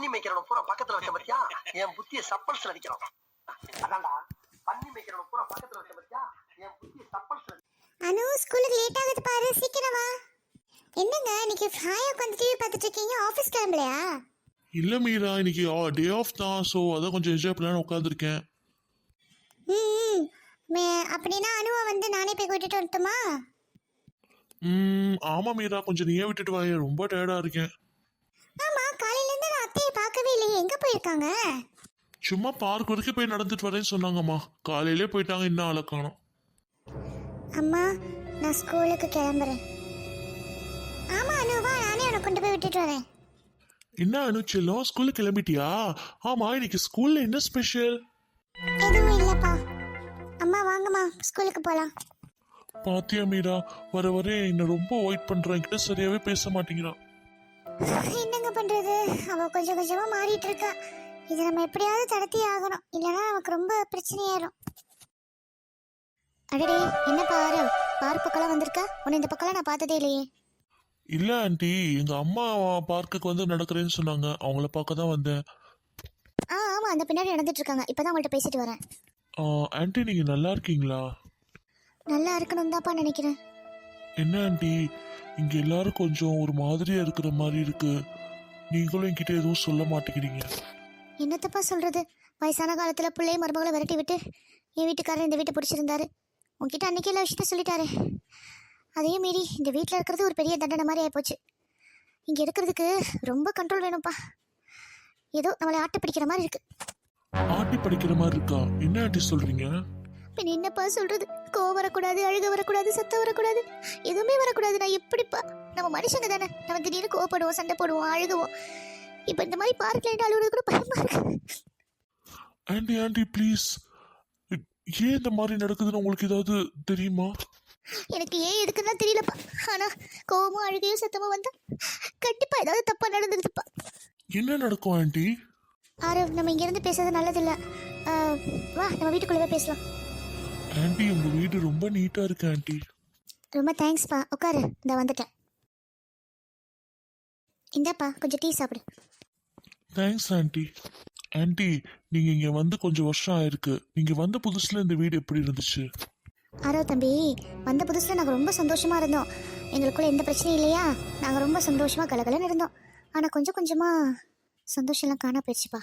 பண்ணி மேய்க்கிறவன் பூரா பக்கத்துல வச்ச பத்தியா என் புத்திய சப்பல்ஸ்ல அடிக்கிறான். அதான்டா பண்ணி மேய்க்கிறவன் பூரா பக்கத்துல வச்ச பத்தியா என் புத்திய சப்பல்ஸ்ல. அனு ஸ்கூலுக்கு லேட் ஆகுது பாரு, சீக்கிரம் வா. என்னங்க இன்னைக்கு ஹாயா உட்காந்து டிவி பார்த்துட்டு இருக்கீங்க, ஆஃபீஸ் கிளம்பலையா? இல்லை மீரா, இன்னைக்கு டே ஆஃப் தான். ஸோ அதான் கொஞ்சம் என்ஜாய் பண்ணலான்னு உட்காந்துருக்கேன். ம் அப்படின்னா அனுவை வந்து நானே போய் விட்டுட்டு வரட்டுமா? ஆமாம் மீரா, கொஞ்சம் நீயே விட்டுட்டு வாயே, ரொம்ப டயர்டாக இருக்கேன். ஆமா, காலையிலேருந்து நான் அத்தையை பார்க்கவே இல்லையே, எங்கே போயிருக்காங்க? சும்மா பார்க் வரைக்கும் போய் நடந்துட்டு வரேன்னு சொன்னாங்கம்மா. காலையிலே போயிட்டாங்க, இன்னும் ஆளை காணோம். அம்மா நான் ஸ்கூலுக்கு கிளம்புறேன். ஆமா அனுவா, நானே உன்னை கொண்டு போய் விட்டுட்டு வரேன். என்ன அனுச்செல்லும், ஸ்கூலுக்கு கிளம்பிட்டியா? ஆமா, இன்னைக்கு ஸ்கூல்ல என்ன ஸ்பெஷல்? எதுவும் இல்லப்பா. அம்மா வாங்கம்மா ஸ்கூலுக்கு போலாம். பாத்தியா மீரா, வர வர என்ன ரொம்ப அவாய்ட் பண்றான், என்கிட்ட சரியாவே பேச மாட்டேங்கிறான். என்னங்க பண்றது, அவ கொஞ்சம் கொஞ்சமா மாறிட்டு இருக்கா. இதை நம்ம எப்படியாவது தடுத்தி ஆகணும், இல்லைன்னா நமக்கு ரொம்ப பிரச்சனையாயிரும். அடடே, என்ன பாரு, பார் பக்கம்லாம் வந்திருக்கா? உன்னை இந்த பக்கம்லாம் நான் பார்த்ததே இல்லையே. இல்ல ஆண்டி, எங்க அம்மா பார்க்குக்கு வந்து நடக்கிறேன்னு சொன்னாங்க, அவங்கள பார்க்க தான் வந்தேன். ஆமா, அந்த பின்னாடி நடந்துட்டு இருக்காங்க, இப்பதான் உங்கள்கிட்ட பேசிட்டு வரேன். ஆண்டி, நீங்க நல்லா இருக்கீங்களா? நல்லா இருக்கணும் தான்ப்பா நினைக்கிறேன். என்ன ஆண்டி, இங்க எல்லாரும் கொஞ்சம் ஒரு மாதிரியா இருக்கிற மாதிரி இருக்கு. நீங்களும் என்கிட்ட எதுவும் சொல்ல மாட்டேங்கிறீங்க. என்னத்தப்பா சொல்றது, வயசான காலத்துல பிள்ளைய மருமகளை விரட்டி விட்டு என் வீட்டுக்காரர் இந்த வீட்டை பிடிச்சிருந்தாரு. உன்கிட்ட அன்னைக்கு எல்லா விஷயத்த சொல்லிட்டாரு. அதே மீறி இந்த வீட்டில் இருக்கிறது ஒரு பெரிய தண்டனை மாதிரி ஆயிப்போச்சு. இங்கே இருக்கிறதுக்கு ரொம்ப கண்ட்ரோல் வேணும்ப்பா. ஏதோ நம்மளை ஆட்டை பிடிக்கிற மாதிரி இருக்கு. ஆட்டி படிக்கிற மாதிரி இருக்கா? என்ன ஆண்டி சொல்றீங்க? பின் என்னப்பா சொல்றது, கோவம் வரக்கூடாது, அழுக வரக்கூடாது, சத்தம் வரக்கூடாது, எதுவுமே வரக்கூடாது. நான் எப்படிப்பா, நம்ம மனுஷங்க தானே, நம்ம திடீர்னு கோவப்படுவோம், சண்டை போடுவோம், அழுகுவோம். இப்போ இந்த மாதிரி பார்க்கல அழுகுறது கூட பயமா இருக்கு. ஆண்டி ஆண்டி ப்ளீஸ், ஏன் இந்த மாதிரி நடக்குதுன்னு உங்களுக்கு ஏதாவது தெரியுமா? எனக்கு ஏன் எதுக்குன்னா தெரியலப்பா. ஆனா கோவமும் அழுகையும் சத்தமும் வந்தா கண்டிப்பா ஏதாவது தப்பா நடந்துருதுப்பா. என்ன நடக்கும் ஆண்டி? ஆரவ், நம்ம இங்க இருந்து பேசுறது நல்லதில்ல. வா நம்ம வீட்டுக்குள்ளவே பேசலாம். ஆண்டி, உங்க வீடு ரொம்ப நீட்டா இருக்கு ஆண்டி. ரொம்ப தேங்க்ஸ்ப்பா, உட்காரு, இந்த வந்துட்டேன். இந்தாப்பா கொஞ்சம் டீ சாப்பிடு. Thanks aunty. ஆண்டி, நீங்க இங்க வந்து கொஞ்சம் வருஷம் ஆயிருக்கு. நீங்க வந்த புதுசுல இந்த வீடு எப்படி இருந்துச்சு? ஆரவ் தம்பி, வந்த புதுசுல நாங்கள் ரொம்ப சந்தோஷமா இருந்தோம். எங்களுக்குள்ள எந்த பிரச்சனையும் இல்லையா, நாங்கள் ரொம்ப சந்தோஷமா கலகலன்னு இருந்தோம். ஆனா கொஞ்சம் கொஞ்சமா சந்தோஷம்லாம் காண போயிடுச்சுப்பா.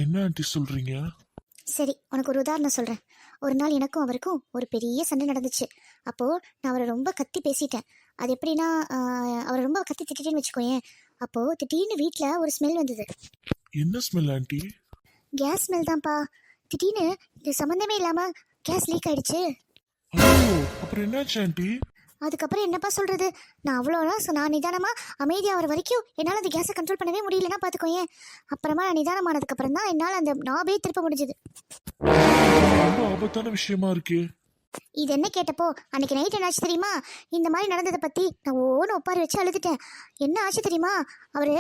என்ன ஆண்டி சொல்றீங்க? சரி, உனக்கு ஒரு உதாரணம் சொல்கிறேன். ஒரு நாள் எனக்கும் அவருக்கும் ஒரு பெரிய சண்டை நடந்துச்சு. அப்போது நான் அவரை ரொம்ப கத்தி பேசிட்டேன். அது எப்படின்னா, அவரை ரொம்ப கத்தி திட்டேன்னு வச்சுக்கோயேன். அப்போது திடீர்னு வீட்டில் ஒரு ஸ்மெல் வந்தது. என்ன ஸ்மெல் ஆண்டி? கேஸ் ஸ்மெல் தான்ப்பா. திடீர்னு இது சம்மந்தமே இல்லாமல் கேஸ் லீக் ஆயிடுச்சு. அப்புறம் என்னாச்சு ஆண்டி? அதுக்கப்புறம் என்னப்பா சொல்கிறது, நான் அவ்வளோலாம் நான் நிதானமாக அமைதியாகிற வரைக்கும் என்னால் அந்த கேஸை கண்ட்ரோல் பண்ணவே முடியலன்னா பார்த்துக்கோயேன். அப்புறமா நான் நிதானமானதுக்கப்புறம் தான் என்னால் அந்த நாபே திருப்ப முடிஞ்சது. ரொம்ப ஆபத்தான விஷயமா இருக்கே. இது என்ன கேட்டப்போ அன்னைக்கு நைட் என்னாச்சு தெரியுமா? இந்த மாதிரி நடந்ததை பற்றி நான் ஒப்பாரி வச்சு அழுதுட்டேன். என்ன ஆச்சு தெரியுமா? அவர்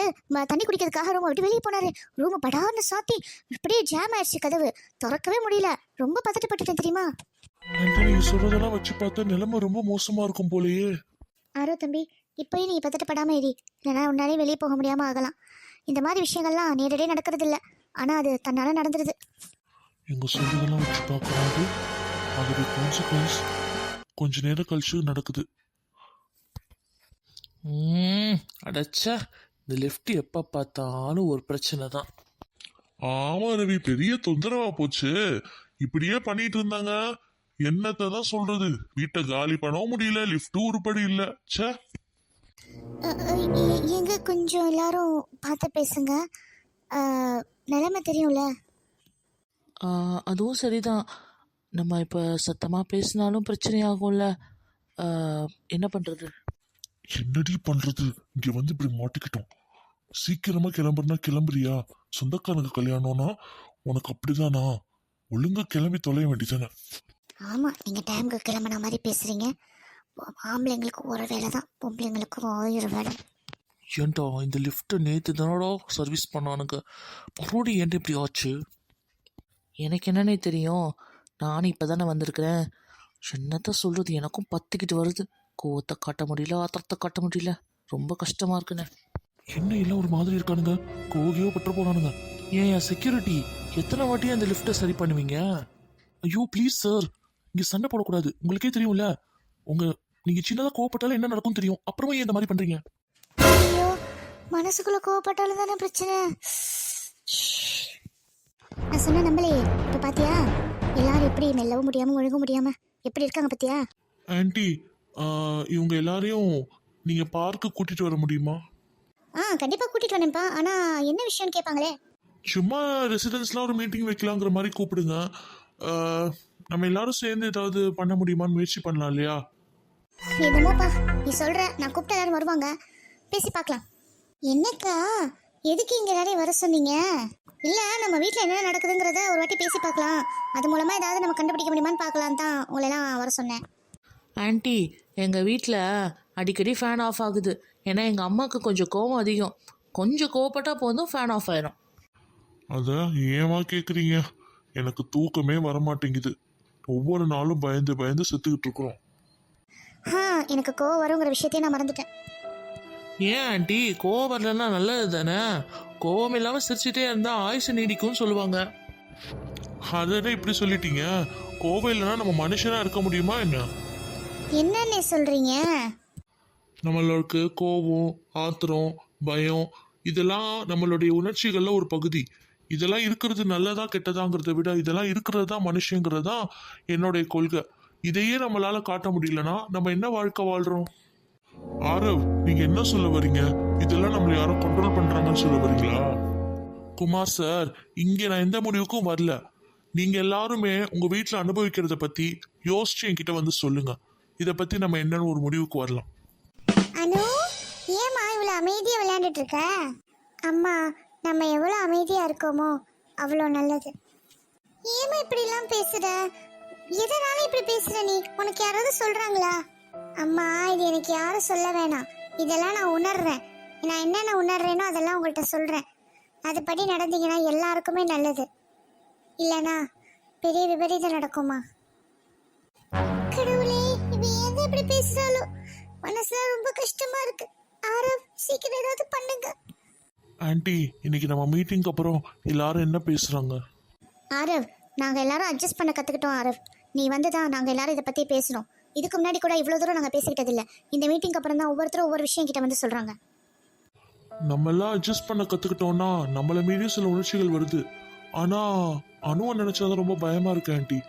தண்ணி குடிக்கிறதுக்காக ரூமை விட்டு வெளியே போனார். ரூமை படார்னு சாத்தி இப்படியே ஜாம் ஆயிடுச்சு, கதவு திறக்கவே முடியல. ரொம்ப பதட்டப்பட்டுட்டேன் தெரியுமா? ஆண்டி, நீங்க சொல்றதெல்லாம் வச்சு பார்த்தா நிலைமை ரொம்ப மோசமா இருக்கும் போலயே. ஆரோ தம்பி, இப்போயும் நீ பதட்டப்படாமல் இரு, இல்லைனா உன்னாலே வெளியே போக முடியாமல் ஆகலாம். இந்த மாதிரி விஷயங்கள்லாம் நேரடியே நடக்கிறது இல்லை, ஆனால் அது தன்னால் நடந்துருது. எங்க சொல்றதெல்லாம் வச்சு பார்க்கும்போது அதோட கான்சிக்வன்ஸ் கொஞ்ச நேரம் கழிச்சு நடக்குது. அடைச்சா, இந்த லெஃப்ட் எப்போ பார்த்தாலும் ஒரு பிரச்சனை தான். ஆமா ரவி, பெரிய தொந்தரவா போச்சு. இப்படியே பண்ணிட்டு இருந்தாங்க, என்னத்தை தான் சொல்றது. வீட்டை காலி பண்ணவும் முடியல, லிஃப்ட்டும் உருப்படி இல்ல. சே, எங்க கொஞ்சம் எல்லாரும் பார்த்து பேசுங்க, நிலைமை தெரியும்ல. அதுவும் சரிதான். நம்ம இப்போ சத்தமாக பேசினாலும் பிரச்சனை ஆகும்ல. என்ன பண்ணுறது? என்னடி பண்றது? இங்க வந்து இப்படி மாட்டிக்கிட்டோம். சீக்கிரமா கிளம்புறனா கிளம்புறியா? சொந்தக்காரங்க கல்யாணம்னா உனக்கு அப்படிதானா? ஒழுங்கா கிளம்பி தொலைய வேண்டியதானே. ஆமா, நீங்க டைமுக்கு கிளம்புன மாதிரி பேசுறீங்க. ஆம்பளைங்களுக்கு ஒரு வேலை தான், பொம்பளைங்களுக்கு 1000 வேலை. ஏன்டா இந்த லிஃப்ட்டை நேற்று தானடா சர்வீஸ் பண்ணானுங்க, மறுபடியும் ஏன்டா இப்படி ஆச்சு? எனக்கு என்னன்னே தெரியும், நானும் இப்போ தானே வந்திருக்கிறேன். என்னத்த சொல்கிறது, எனக்கும் பத்திக்கிட்டு வருது. கோவத்தை காட்ட முடியல, ஆத்திரத்தை காட்ட முடியல, ரொம்ப கஷ்டமாக இருக்குண்ணே. என்ன எல்லாம் ஒரு மாதிரி இருக்கானுங்க, கோகியோ பற்ற போறானுங்க. ஏன் செக்யூரிட்டி எத்தனை வாட்டி அந்த லிஃப்ட்டை சரி பண்ணுவீங்க? ஐயோ ப்ளீஸ் சார், இங்க சண்டை போடக்கூடாது. உங்களுக்கே தெரியும்ல, நீங்க சின்னதா கோவப்பட்டாலும் என்ன நடக்கும் தெரியும். அப்புறமா ஏன் இந்த மாதிரி பண்றீங்க? ஐயோ மனசுக்குள்ள கோவப்பட்டாலும் தானே பிரச்சனை. நான் சொன்ன நம்பலையே. இப்ப பாத்தியா எல்லாரும் எப்படி மெல்லவும் முடியாம ஒழுங்க முடியாம எப்படி இருக்காங்க பாத்தியா? ஆன்ட்டி, இவங்க எல்லாரையும் நீங்க பார்க்கு கூட்டிட்டு வர முடியுமா? கண்டிப்பா கூட்டிட்டு வரேன்ப்பா. ஆனா என்ன விஷயம்னு கேட்பாங்களே. சும்மா ரெசிடென்ஸ்லாம் ஒரு மீட்டிங் வைக்கலாங்கிற மாதிரி கூப்பிடுங்க. நம்ம எல்லாரும் சேர்ந்து ஏதாவது பண்ண முடியுமான்னு முயற்சி பண்ணலாம் இல்லையா? என்னமோப்பா நீ சொல்ற. நான் கூப்பிட்ட எல்லாரும் வருவாங்க, பேசி பார்க்கலாம். என்னக்கா எதுக்கு இங்க எல்லாரையும் வர சொன்னீங்க? இல்ல நம்ம வீட்ல என்ன நடக்குதுங்கிறத ஒரு வாட்டி பேசி பார்க்கலாம், அது மூலமா ஏதாவது நம்ம கண்டுபிடிக்க முடியுமான்னு பார்க்கலாம் தான் உங்களை எல்லாம் வர சொன்னேன். ஆன்ட்டி, எங்கள் வீட்டில் அடிக்கடி ஃபேன் ஆஃப் ஆகுது. ஏன்னா எங்கள் அம்மாவுக்கு கொஞ்சம் கோவம் அதிகம். கொஞ்சம் கோவப்பட்டால் போதும் ஃபேன் ஆஃப் ஆயிரும். அத ஏமா கேக்குறீங்க? எனக்கு தூக்கமே வரமாட்டேங்குது. ஒவ்வொரு நாளும் பயந்து பயந்து செத்துக்கிட்டு இருக்கிறோம். எனக்கு கோவம் வருங்கிற விஷயத்தையும் நான் மறந்துட்டேன். ஏன் ஆன்ட்டி, கோவம் வரலன்னா நல்லது தானே? கோவம் இல்லாமல் சிரிச்சிட்டே இருந்தால் ஆயுசு நீடிக்கும்னு சொல்லுவாங்க. அதே இப்படி சொல்லிட்டீங்க. கோவம் இல்லைன்னா நம்ம மனுஷனா இருக்க முடியுமா என்ன? என்னன்னு சொல்றீங்க? நம்மளுக்கு கோபம், ஆத்திரம், பயம் இதெல்லாம் நம்மளுடைய உணர்ச்சிகள்ல ஒரு பகுதி. இதெல்லாம் இருக்கிறது நல்லதா கெட்டதாங்கிறத விட இதெல்லாம் இருக்கிறது தான் மனுஷங்கிறது தான் என்னுடைய கொள்கை. இதையே நம்மளால காட்ட முடியலன்னா நம்ம என்ன வாழ்க்கை வாழ்றோம்? ஆரவ், நீங்க என்ன சொல்ல வரீங்க? இதெல்லாம் நம்மள யாரும் கண்ட்ரோல் பண்றாங்கன்னு சொல்ல வரீங்களா? குமார் சார், இங்க நான் எந்த முடிவுக்கும் வரல. நீங்க எல்லாருமே உங்க வீட்டுல அனுபவிக்கிறத பத்தி யோசிச்சு என்கிட்ட வந்து சொல்லுங்க. இத பத்தி நம்ம என்னன்னு ஒரு முடிவுக்கு வரலாம். அனு, ஏமா இவ்வளவு அமைதியா விளையாண்டுட்டு இருக்க? அம்மா, நம்ம எவ்வளவு அமைதியா இருக்கோமோ அவ்வளோ நல்லது. ஏமா இப்படி எல்லாம் பேசுற? எதனால இப்படி பேசுற நீ? உனக்கு யாராவது சொல்றாங்களா? அம்மா, இது எனக்கு யாரும் சொல்ல வேணாம். இதெல்லாம் நான் உணர்றேன். நான் என்னென்ன உணர்றேனோ அதெல்லாம் உங்கள்கிட்ட சொல்றேன். அதுபடி நடந்தீங்கன்னா எல்லாருக்குமே நல்லது. இல்லனா பெரிய விபரீதம் நடக்குமா? கடவுளே, இவ ஏன் இப்படி பேசுறாளோ? மனசுல ரொம்ப கஷ்டமா இருக்கு. ஆரவ், சீக்கிரம் ஏதாவது பண்ணுங்க. ஆன்ட்டி, இன்னைக்கு நம்ம மீட்டிங்க்கு அப்புறம் எல்லாரும் என்ன பேசுறாங்க? ஆரவ், நாங்க எல்லாரும் அட்ஜஸ்ட் பண்ண கத்துக்கிட்டோம். ஆரவ், நீ வந்துதான் நாங்க எல்லாரும் இதை பத்தி பேசணும். இதுக்கு முன்னாடி கூட இவ்வளவு தூரம் நாங்க பேசிக்கிட்டது இல்ல. இந்த மீட்டிங்க்கு அப்புறம் தான் ஒவ்வொருத்தரும் ஒவ்வொரு விஷயம் கிட்ட வந்து சொல்றாங்க. நம்ம எல்லாம் அட்ஜஸ்ட் பண்ண கத்துக்கிட்டோம்னா நம்மள மீறியும் சில உணர்ச்சிகள் வருது. ஆனா அணுவை நினைச்சாதான் ரொம்ப பயமா இருக்கு ஆன்ட்டி.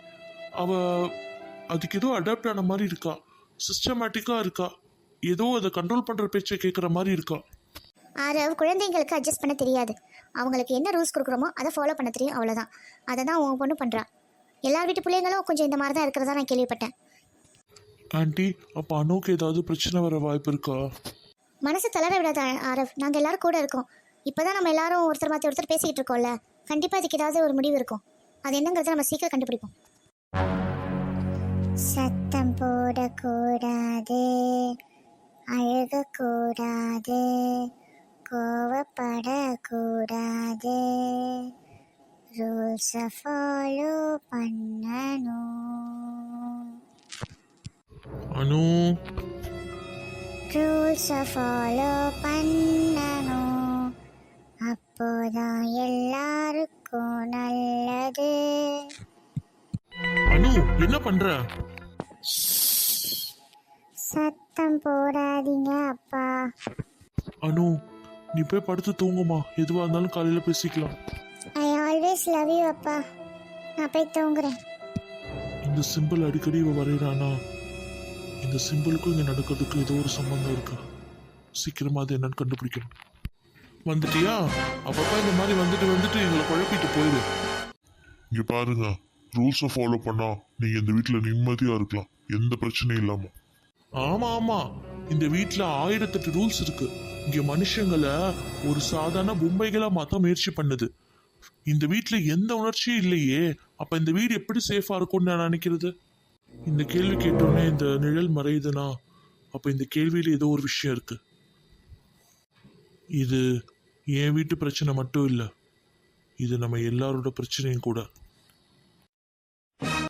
அவ அதுக்கு ஏதோ அடாப்ட் ஆன மாதிரி இருக்கா, சிஸ்டமேட்டிக்கா இருக்கா, ஏதோ அதை கண்ட்ரோல் பண்ற பேச்சை கேட்குற மாதிரி இருக்கா. ஆரவ், குழந்தைங்களுக்கு அட்ஜஸ்ட் பண்ண தெரியாது. அவங்களுக்கு என்ன ரூல்ஸ் கொடுக்குறோமோ அதை ஃபாலோ பண்ண தெரியும், அவ்வளோதான். அதை தான் உன் பொண்ணு பண்ணுறா. எல்லார் வீட்டு பிள்ளைங்களும் கொஞ்சம் இந்த மாதிரி தான் இருக்கிறதா நான் கேள்விப்பட்டேன். ஆன்ட்டி, அப்போ அணுக்கு ஏதாவது பிரச்சனை வர வாய்ப்பு இருக்கா? மனசு தளர விடாத ஆரவ், நாங்கள் எல்லாரும் கூட இருக்கோம். இப்போதான் நம்ம எல்லாரும் ஒருத்தர் மாற்றி ஒருத்தர் பேசிக்கிட்டு இருக்கோம்ல, கண்டிப்பாக அதுக்கு ஏதாவது ஒரு முடிவு இருக்கும். அது என்னங்கிறத நம்ம சீக்கிரம் கண்டுபிடிப்போம். சத்தம் போடக்கூடாது, அழுகக்கூடாது, கோவப்படக்கூடாது, ரூல்ஸை ஃபாலோ பண்ணணும். அனு, ரூல்ஸை ஃபாலோ பண்ணணும், அப்போதான் எல்லாருக்கும் நல்லது. அனு என்ன பண்ற? சத்தம் போடாதீங்க அப்பா. அனு, நீ போய் படுத்து தூங்குமா. எதுவா இருந்தாலும் காலையில பேசிக்கலாம். ஐ ஆல்வேஸ் லவ் யூ அப்பா. நான் போய் தூங்குறேன். இந்த சிம்பிள் அடிக்கடி இவ வரைகிறானா? இந்த சிம்பிளுக்கும் இங்க நடக்கிறதுக்கு ஏதோ ஒரு சம்பந்தம் இருக்கு. சீக்கிரமா அது என்னன்னு கண்டுபிடிக்கணும். வந்துட்டியா? அப்பப்பா இந்த மாதிரி வந்துட்டு எங்களை குழப்பிட்டு போயிடு. இங்க பாருங்க, ரூல்ஸை ஃபாலோ பண்ணா நீங்க இந்த வீட்டுல நிம்மதியா இருக்கலாம், எந்த பிரச்சனையும் இல்லாம. ஆமா ஆமா, இந்த வீட்டுல 1008 ரூல்ஸ் இருக்கு. இங்க மனுஷங்களை ஒரு சாதாரண பொம்மைகளா மாத்த முயற்சி பண்ணுது. இந்த வீட்டுல எந்த உணர்ச்சியும் இல்லையே, அப்ப இந்த வீடு எப்படி சேஃபா இருக்கும்னு நான் நினைக்கிறது? இந்த கேள்வி கேட்டோன்னே இந்த நிழல் மறையுதுன்னா அப்ப இந்த கேள்வியில ஏதோ ஒரு விஷயம் இருக்கு. இது என் வீட்டு பிரச்சனை மட்டும் இல்ல, இது நம்ம எல்லாரோட பிரச்சனையும் கூட.